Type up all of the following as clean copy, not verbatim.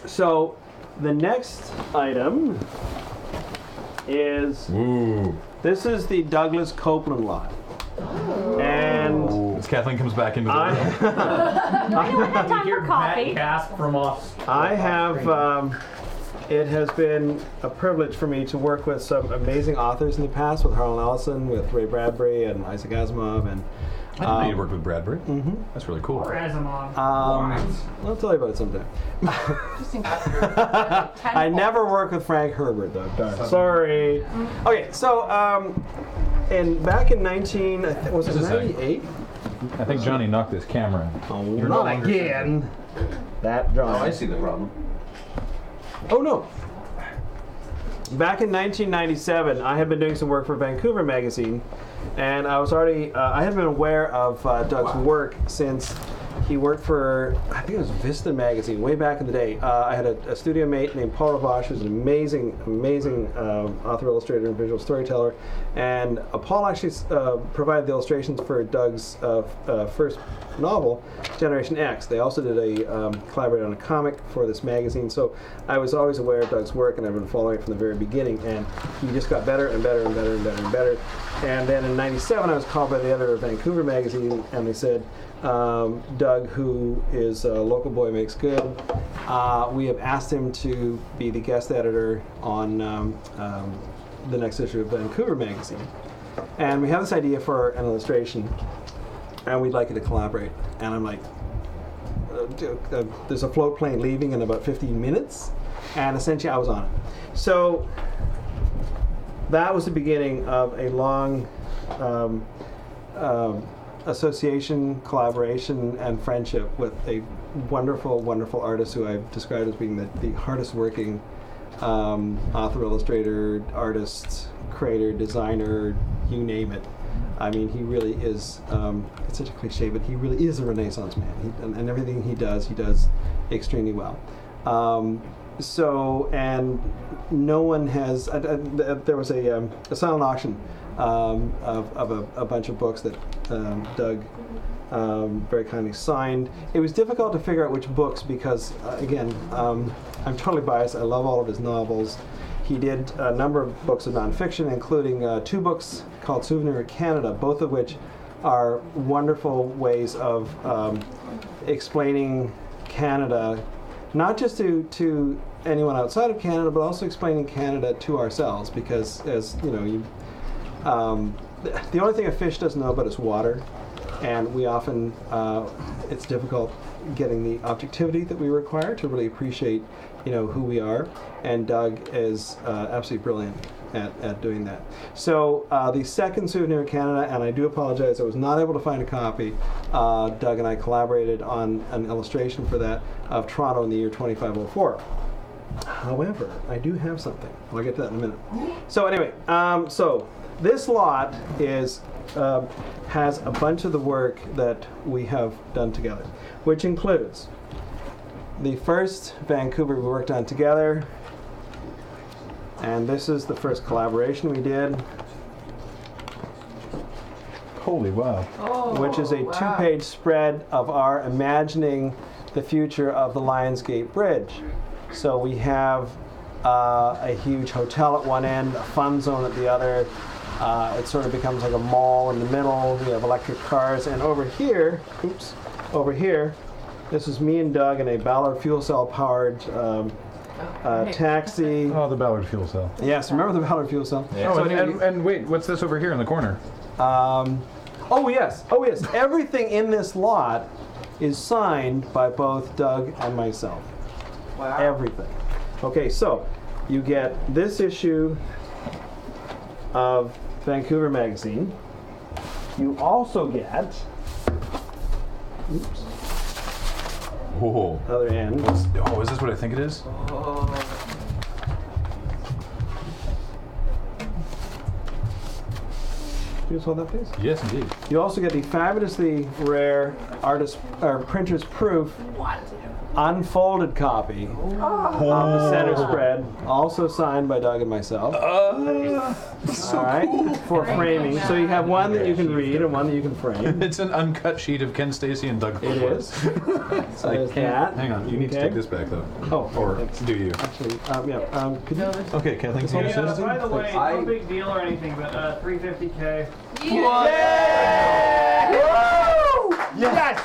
So the next item is this is the Douglas Coupland lot. And as Kathleen comes back into the room, I don't have time for coffee. Gasp from off. I have. It has been a privilege for me to work with some amazing authors in the past, with Harlan Ellison, with Ray Bradbury, and Isaac Asimov, and I didn't know you worked with Bradbury. Mm-hmm. That's really cool. Or Asimov. I'll tell you about it sometime. I never worked with Frank Herbert, though. Darn. Sorry. Okay, so back in 98? I think Johnny knocked this camera in. Oh, not again. That Johnny. Oh, I see the problem. Oh, no. Back in 1997, I had been doing some work for Vancouver Magazine, and I was already, I had been aware of Doug's work since he worked for, I think it was Vista Magazine, way back in the day. I had a studio mate named Paul Ravache, who's an amazing author, illustrator, and visual storyteller. And Paul actually provided the illustrations for Doug's first novel, Generation X. They also did collaborated on a comic for this magazine. So I was always aware of Doug's work, and I've been following it from the very beginning. And he just got better and better and better and better and better. And then in '97, I was called by the editor of Vancouver Magazine, and they said, Doug, who is a local boy, makes good. We have asked him to be the guest editor on the next issue of Vancouver Magazine. And we have this idea for an illustration, and we'd like you to collaborate. And I'm like, there's a float plane leaving in about 15 minutes, and essentially I was on it. So that was the beginning of a long association, collaboration, and friendship with a wonderful, wonderful artist who I've described as being the hardest working author, illustrator, artist, creator, designer, you name it. I mean, he really is, it's such a cliche, but he really is a Renaissance man. And everything he does extremely well. And no one has, there was a silent auction of a bunch of books that Doug very kindly signed. It was difficult to figure out which books because, again, I'm totally biased. I love all of his novels. He did a number of books of nonfiction, including 2 books called Souvenir of Canada, both of which are wonderful ways of explaining Canada, not just to anyone outside of Canada, but also explaining Canada to ourselves, because as you know, the only thing a fish doesn't know about is water, and we often, it's difficult getting the objectivity that we require to really appreciate, who we are, and Doug is absolutely brilliant at doing that. So the second Souvenir of Canada, and I do apologize, I was not able to find a copy. Doug and I collaborated on an illustration for that of Toronto in the year 2504. However, I do have something. I'll get to that in a minute. So anyway, so this lot has a bunch of the work that we have done together, which includes the first Vancouver we worked on together, and this is the first collaboration we did. Holy wow. Which is a 2-page spread of our imagining the future of the Lionsgate Bridge. So we have a huge hotel at one end, a fun zone at the other. It sort of becomes like a mall in the middle. We have electric cars, and over here, this is me and Doug in a Ballard fuel cell powered taxi. Oh, the Ballard fuel cell. Yes, remember the Ballard fuel cell? Yeah. Oh, and wait, what's this over here in the corner? Oh yes. Everything in this lot is signed by both Doug and myself. Wow. Everything. Okay, so you get this issue of Vancouver Magazine. You also get, Whoa. other end. Is this what I think it is? you just hold that, please? Yes, indeed. You also get the fabulously rare printer's proof unfolded copy of the center spread, also signed by Doug and myself. So Cool. For framing. So you have one that you can read and one that you can frame. It's an uncut sheet of Ken Stacy and Doug Coupland. It is. So there's that. Hang on, you need to take this back though. Oh, Or thanks. do you? Actually, could you? Okay, Kathleen, can you assist? By the way, no big deal or anything, but $350K. Yes!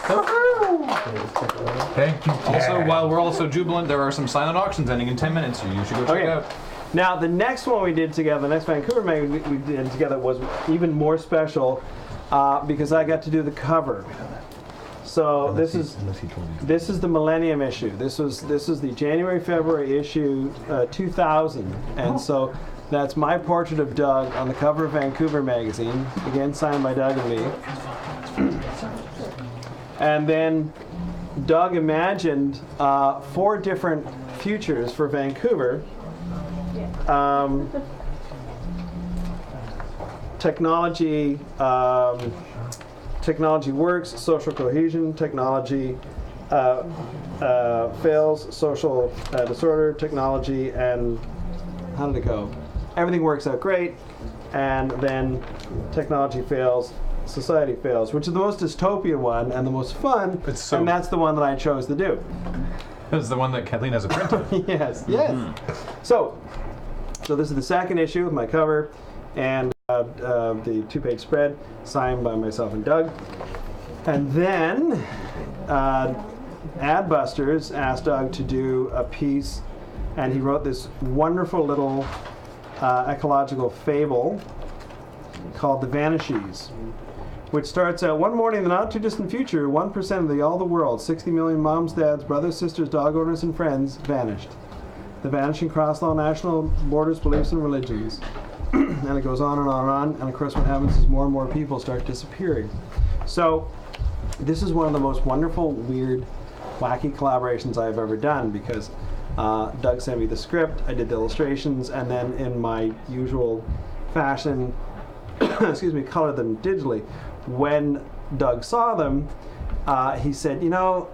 Okay. Also, while we're also jubilant, there are some silent auctions ending in 10 minutes. So you should go check it out. Now, the next one we did together, the next Vancouver mag we did together was even more special because I got to do the cover. So this is the Millennium issue. This is the January-February issue 2000, and so that's my portrait of Doug on the cover of Vancouver magazine, again signed by Doug and me. And then Doug imagined 4 different futures for Vancouver. Technology works, social cohesion, technology fails, social disorder, technology, and how did it go? Everything works out great, and then technology fails, society fails, which is the most dystopian one and the most fun, and that's the one that I chose to do. That's the one that Kathleen has a print of. Yes. So this is the second issue with my cover and the 2-page spread signed by myself and Doug. And then Adbusters asked Doug to do a piece, and he wrote this wonderful little ecological fable called The Vanishes, which starts out one morning in the not too distant future, 1% of all the world, 60 million moms, dads, brothers, sisters, dog owners, and friends vanished. The vanishing crossed all national borders, beliefs, and religions. And it goes on and on and on. And of course, what happens is more and more people start disappearing. So this is one of the most wonderful, weird, wacky collaborations I've ever done because Doug sent me the script, I did the illustrations, and then in my usual fashion, colored them digitally. When Doug saw them, he said, you know,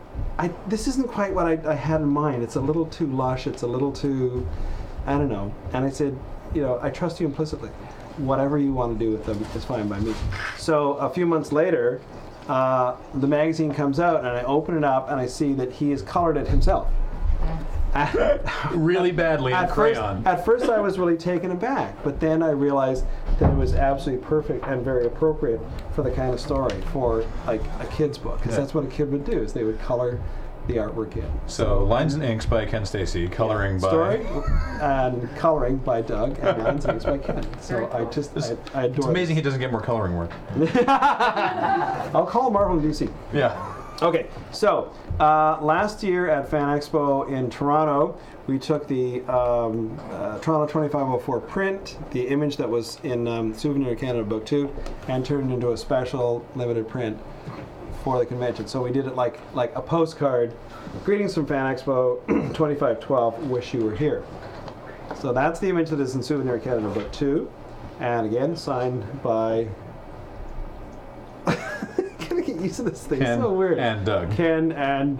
this isn't quite what I had in mind. It's a little too lush. It's a little too, I don't know. And I said, you know, I trust you implicitly. Whatever you want to do with them is fine by me. So a few months later, the magazine comes out, and I open it up, and I see that he has colored it himself. Really badly in crayon. At first I was really taken aback, but then I realized that it was absolutely perfect and very appropriate for the kind of story, for like a kid's book, because that's what a kid would do, is they would color the artwork in. So Lines and Inks by Ken Stacy, coloring by... Story and coloring by Doug, and Lines and Inks by Ken. So I adore It's amazing he doesn't get more coloring work. I'll call Marvel and DC. Yeah. Okay, so last year at Fan Expo in Toronto, we took the Toronto 2504 print, the image that was in Souvenir Canada Book 2, and turned it into a special limited print for the convention. So we did it like a postcard. Greetings from Fan Expo 2512, wish you were here. So that's the image that is in Souvenir Canada Book 2, and again, signed by... Used to this thing. Ken so weird. And Doug. Ken and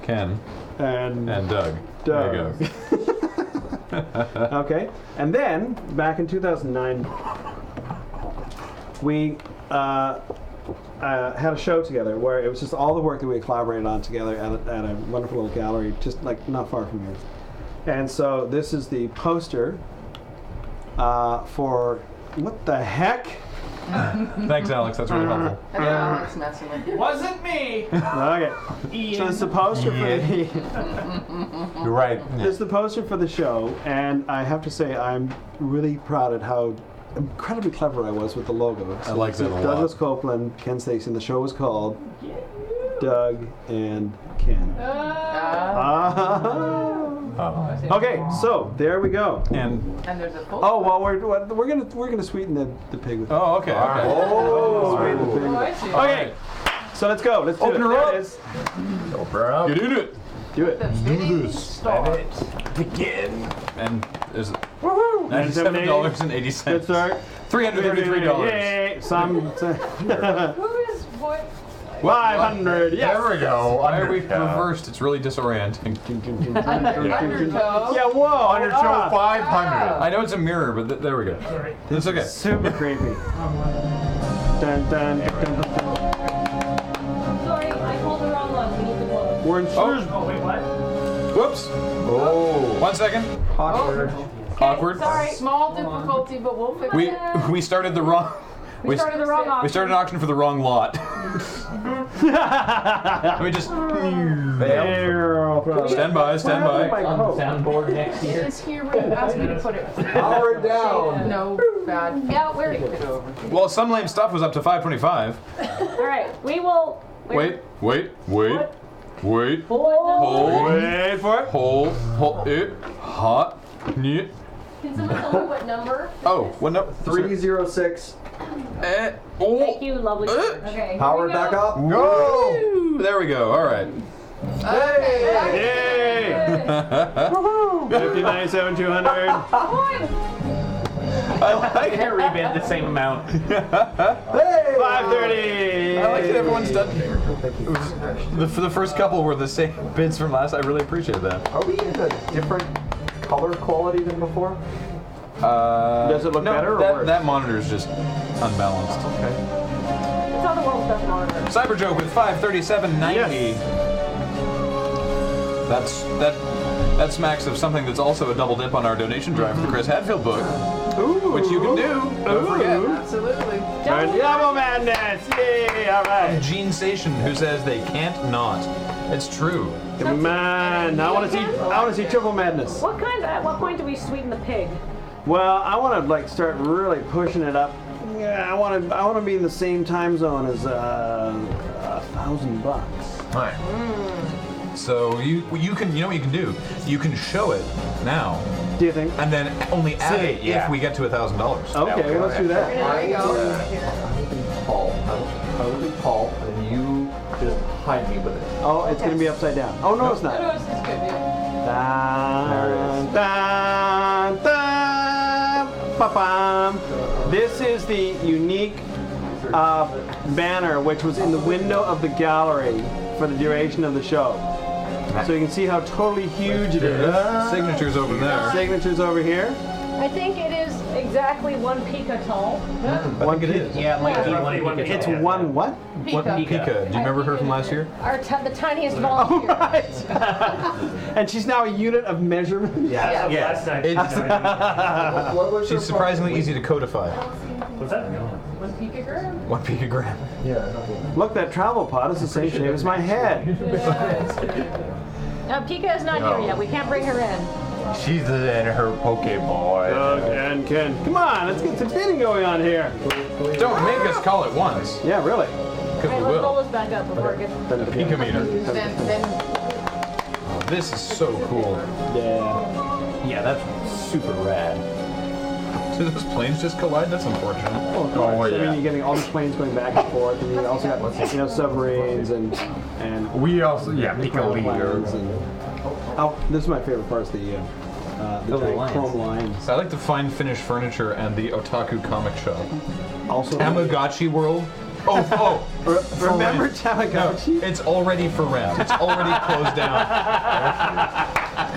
Doug. There you go. Okay. And then, back in 2009, we had a show together where it was just all the work that we had collaborated on together at a wonderful little gallery, just like not far from here. And so this is the poster for, what the heck? Thanks, Alex. That's really helpful. Wasn't me! Okay. So it's the poster for the... You're right. It's the poster for the show, and I have to say I'm really proud at how incredibly clever I was with the logo. So I like that a lot. Douglas Coupland, Ken Stacy, and the show was called Doug and Ken. Okay, so there we go. And there's a oh well, we're gonna sweeten the pig with. oh, okay. Sweeten the pig. I see. Okay, so let's go. Let's do Open it. her There up. it is. Open her up. Get into it. Do it. Do this. Begin. And is it? Woohoo! $97.80. Good start. $333. Yay! Some. Who is what? 500. Yes. There we go. Why are we reversed? It's really disorienting. Undertow. Yeah. Whoa. Undertow 500. I know it's a mirror, but there we go. It's okay. Super creepy. Dun, dun, dun, dun, dun. Sorry, I called the wrong one. We need to close. We're in Shrewsbury. Oh, wait, what? Whoops. Oh. 1 second. Awkward. Awkward. Sorry. Small difficulty, but we'll fix it. We started the wrong. We started the wrong option. We started an auction for the wrong lot. Let me just stand by. On the soundboard next year. It's here where you asked me to put it. Power it down. No, bad. Yeah, we're. Well, some lame stuff was up to 525. All right, we will. Wait. Hold. Hold Wait for it. it. Hot. Neat. Can someone tell me what number? Oh, what number? 306. Thank you, lovely. Okay. Power here we back go. up. Go. There we go. All right. Yay! 59, 200. I like it. Can't rebid the same amount. 530. I like that everyone's done. For the first couple were the same bids from last. I really appreciate that. Are we in a different color quality than before? Does it look better or worse? That monitor is just unbalanced. Okay. It's on the world's best monitor. Cyber Joke with 537.90. That smacks of something that's also a double dip on our donation drive for the Chris Hadfield book, which you can do. Don't forget. Absolutely. Double madness! Yay! All right. Gene Station, who says they can't not. It's true. Come on! I want to see triple madness. What kind? At what point do we sweeten the pig? Well, I want to like start really pushing it up. Yeah, I want to be in the same time zone as $1,000. Right. So you can what you can do? You can show it now, Do you think? and then only add it yeah. if we get to $1,000. Okay, well, let's do that. There we go. Paul. I will be Paul, and you just hide me with it. Oh, it's going to be upside down. Oh, no, it's not. No, it's good, yeah. Dun, dun, dun, ba-bam. This is the unique banner which was in the window of the gallery for the duration of the show. So you can see how totally huge it is. Signatures over there. Signatures over here. I think it is exactly 1 pica tall. I think it is. Yeah, it might be one. It's one what? What Pika? Do you remember her from last year? The tiniest volunteer. Right. And she's now a unit of measurement. Yeah. Last night. What was your She's surprisingly easy to codify. What's that? 1 picogram? 1 picogram. Yeah. Look, that travel pod is the same shape as my head. Pika is not here yet. We can't bring her in. She's in her Pokeball. Doug and Ken. Come on, let's get some bidding going on here. Don't make us call it once, Yeah, really. because Okay, we let's roll will. this back up before it gets. The Pika meter. Then This is so cool. Yeah. Yeah, that's super rad. Did those planes just collide? That's unfortunate. Oh, Oh, I mean, yeah. you're getting all the planes going back and forth, and you also got submarines and We also, Pico planes and oh, this is my favorite part: is the giant lions. chrome lines. I like the fine finish furniture and the otaku comic shop. Also, Tamagotchi World. Oh, remember No, Tamagotchi? it's already for rent. It's already closed down.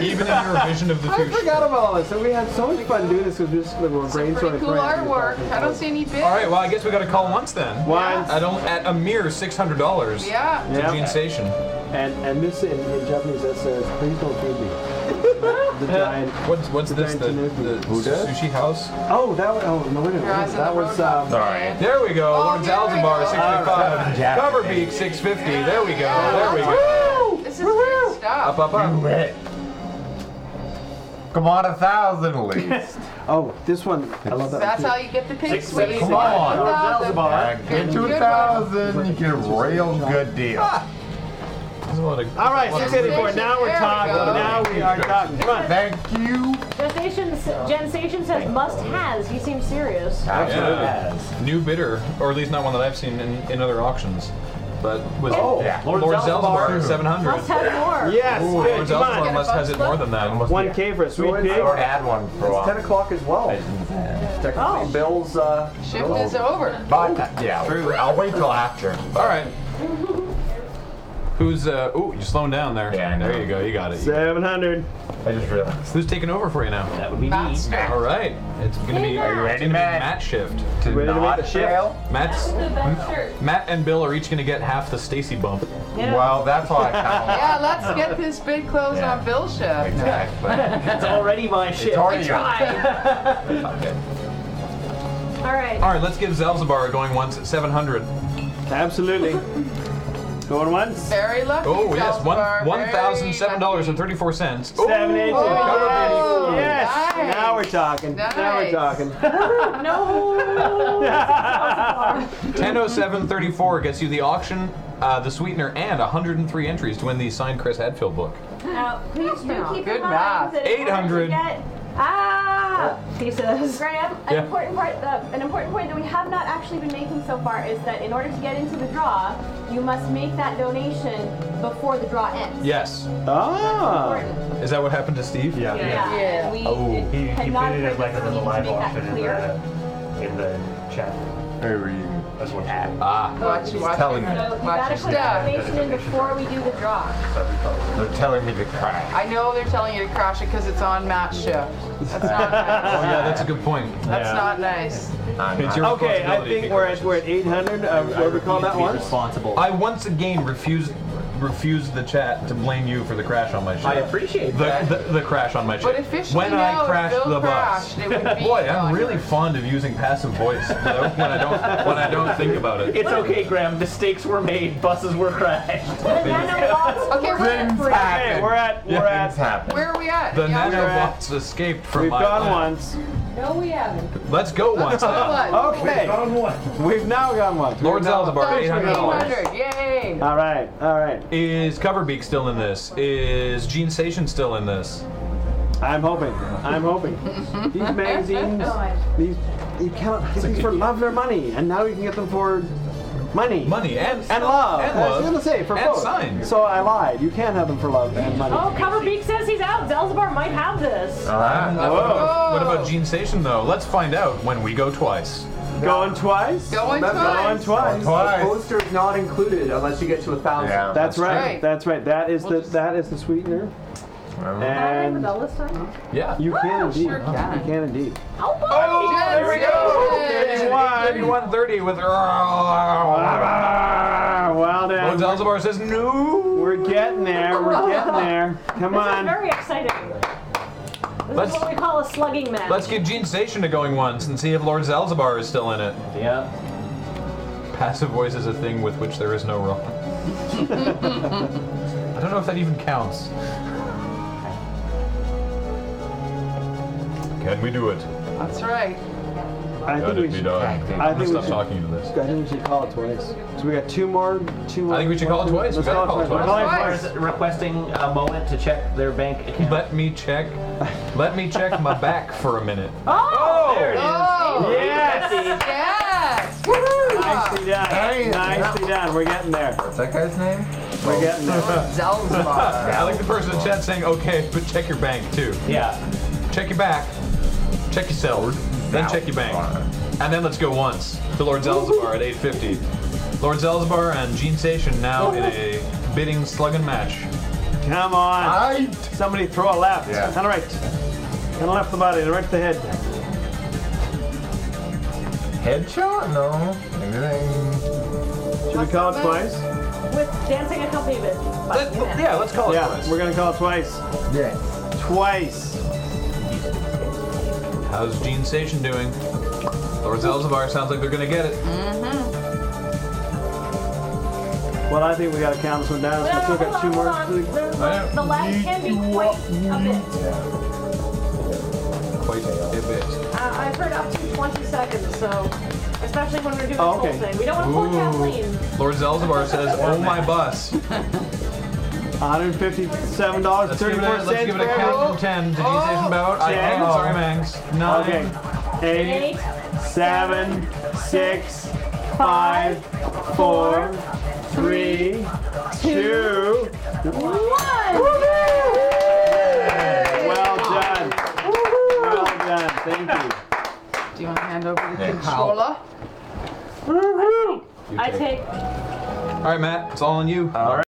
Even in your vision of the I future. forgot about all this, and we had so much fun doing this because we were some brainstorming. pretty cool artwork. I don't see any bids. All right, well, I guess we got to call once then. Once. At a mere $600 Yeah. to Yeah. Gene Station. And this in Japanese that says, "Please don't feed me." The giant. What's this? The sushi house? Oh, that was. Oh, no, wait a minute. Your eyes on That the was. road. Alright. There we go. Oh, Lawrence there we Alzenbar, go. 655. Japanese. Coverbeak, 650. There we go. There we go. This is good stuff. Up. Come on, 1,000 at least. Oh, this one. I love that. That's one, how you get the pig sweet. Come on. 1,000. Get to 1,000, you get a real good deal. There's a lot of. All right, 684. Now we're There we talking. go. Now we are talking. Come on. Thank you. Jen Station says must has. He seems serious. Yeah. New bidder, or at least not one that I've seen in other auctions. but was yeah. Lord Lord Zelzbar Zelzbar. 700. Must have more. Yes, Ooh, good, Lord come Zelzbar on. must has it more than that. 1K for a sweet pig. Or add one for a while. 10 o'clock as well. Technically, Bill's. Shift is over. But yeah, I'll wait till after. All right. Who's ooh, you're slowing down there. Yeah, I know. There you go. You got it. 700. I just realized. Who's taking over for you now? That would be me. Master. All right. It's gonna be. Are you it's gonna be Matt shift. To Ready to not make a shift? fail? Matt and Bill are each gonna get half the Stacy bump. Well, that's all I count. Yeah, let's get this bid closed Yeah. on Bill's shift. Exactly. That's already my shit. It's already Try. All right. All right. Let's give Zelzbar going once at 700. Absolutely. Going once. Very lucky. Oh yes, Zelzbar, $1,007.34. 780. Oh, Yes. nice. Now we're talking. Now we're Nice. talking. No. 10:07:34 gets you the auction, the sweetener, and 103 entries to win the signed Chris Hadfield book. Now, please do keep Good in mind math. that in order 800. to get pieces. Graham, Yeah. an important point that we have not actually been making so far is that in order to get into the draw, you must make that donation before the draw ends. Yes. Ah. Important. Is that what happened to Steve? Yeah. Yeah. We Oh. He had put not it heard as like that, a so we little need to live make that auction clear. in the chat. That's what Ah. Watch telling your- me. So you watch gotta your put the step. donation in before we do the draw. They're telling me to cry. I know they're telling you to crash it because it's on Matt's shift. That's not Oh nice. yeah, that's a good point. That's not nice. It's your Okay, I responsibility to think be we're at 800. What we call that To be one? responsible. I once again refused the chat to blame you for the crash on my ship. I appreciate that. The crash on my ship. But officially when now, I if crashed Bill the bus. crashed, it would be Boy, I'm on really your- fond of using passive voice when I don't think about it. It's okay, Graham. Mistakes were made. Buses were crashed. The nanobots Okay, were free. Okay, we're at Things happen. Where are we at? The Yeah, nanobots escaped from We've my gone lab. once. No, we haven't. Let's go once. Go then. on. Okay. We've now gone once. Lord We've now- Zelzbar, $800. 800. Yay. All right, all right. Is Coverbeak still in this? Is Gene Station still in this? I'm hoping. I'm hoping. These magazines, these you cannot get these for love or money, and now you can get them for money. Money and love. And I was love. gonna say for and both. signs. So I lied. You can have them for love and money. Oh, Coverbeak says he's out. Zelzbar might have this. Whoa. What about Gene Station though? Let's find out when we go twice. Going twice. Going Going twice. twice. Twice. Poster is not included unless you get to 1,000. Yeah. That's right. right. That's right. That is the sweetener. And this time? Yeah. you can indeed. sure can. You can indeed. Oh, there we go. 3130 with. Ah, well Lord done. Zelzbar says no. We're getting there. We're getting there. Come This is on. very exciting. This Let's- is what we call a slugging match. Let's give Gene Station to going once and see if Lord Zelzbar is still in it. Yeah. Passive voice is a thing with which there is no wrong. I don't know if that even counts. Can we do it? That's right. I think we should. done. I I'm think gonna we stop should. talking to this. I think we should call it twice. So we got two more. I think we should call it twice. We Let's gotta call it call it twice. twice. We're calling it Twice. twice. Requesting a moment to check their bank account. Let me check my back for a minute. Oh! There it is. Oh, Yes. yes. Nicely done. Hey. Nicely done. We're getting there. What's that guy's name? We're getting there. Zelzbar. I like the person in chat saying, okay, but check your bank too. Yeah. Check your back, check yourself, then check your bank. And then let's go once to Lord Zelzbar at 850. Lord Zelzbar and Gene Station now in a bidding slugging match. Come on. Right. Somebody throw a left. Yeah. And a right. And a left the body, and a right the head. Headshot? No. Everything. Should we call it twice? With dancing accompaniment. Let's call it Yeah, twice. we're gonna call it twice. Yeah. Twice. How's Gene Station doing? Lord Zelzbar sounds like they're gonna get it. Well, I think we gotta count this one down. No, We still got two more. hold on. The lag can be quite a bit. Quite a bit. I've heard up to 20 seconds, so especially when we're doing this Oh, whole okay. thing. We don't want to pull Kathleen. Lord Zelzbar says, oh my bus. $157.34 Let's give it a for count from 10 to Gene Station bout. I 10. am sorry, Mangs. 9. Okay. 8, 7, 6, 5, 4, 3, 2, 1. Well done. Well done. Thank you. Do you want to hand over the controller? I take. All right, Matt, it's all on you. All right.